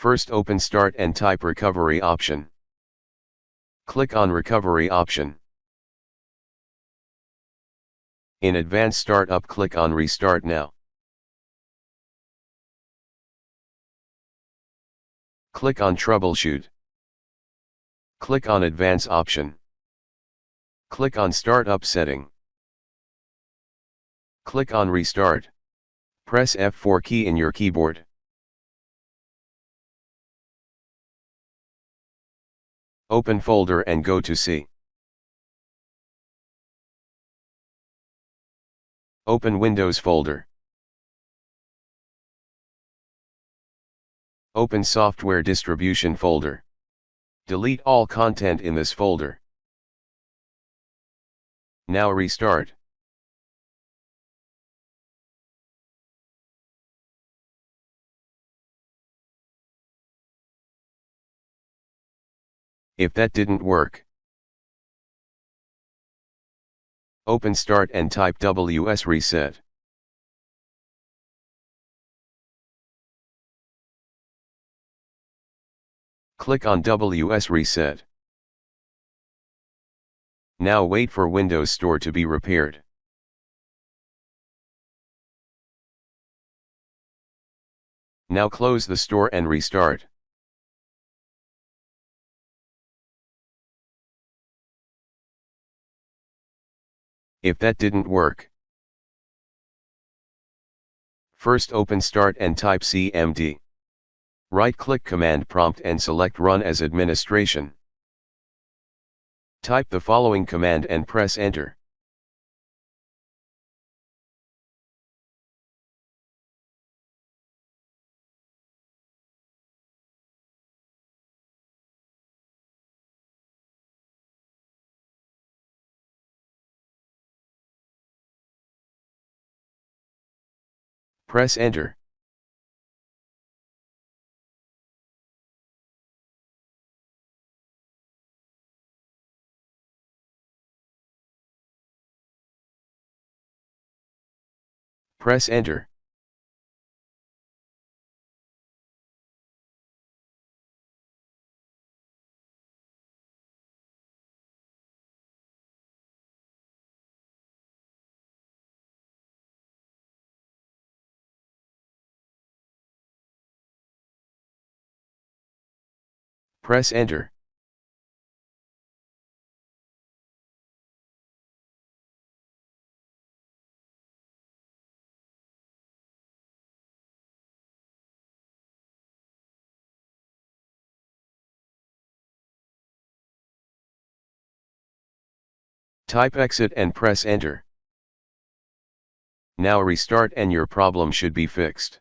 First open Start and type Recovery option. Click on Recovery option. In Advanced Startup, click on Restart Now. Click on Troubleshoot. Click on Advance option. Click on Startup setting. Click on Restart. Press F4 key in your keyboard. Open folder and go to C. Open Windows folder. Open Software Distribution folder. Delete all content in this folder. Now restart. If that didn't work, open Start and type WS Reset. Click on WS Reset. Now wait for Windows Store to be repaired. Now close the store and restart. If that didn't work, first open Start and type CMD. Right-click Command Prompt and select Run as Administration. Type the following command and press Enter. Press Enter. Press Enter. Press Enter. Type Exit and press Enter. Now restart and your problem should be fixed.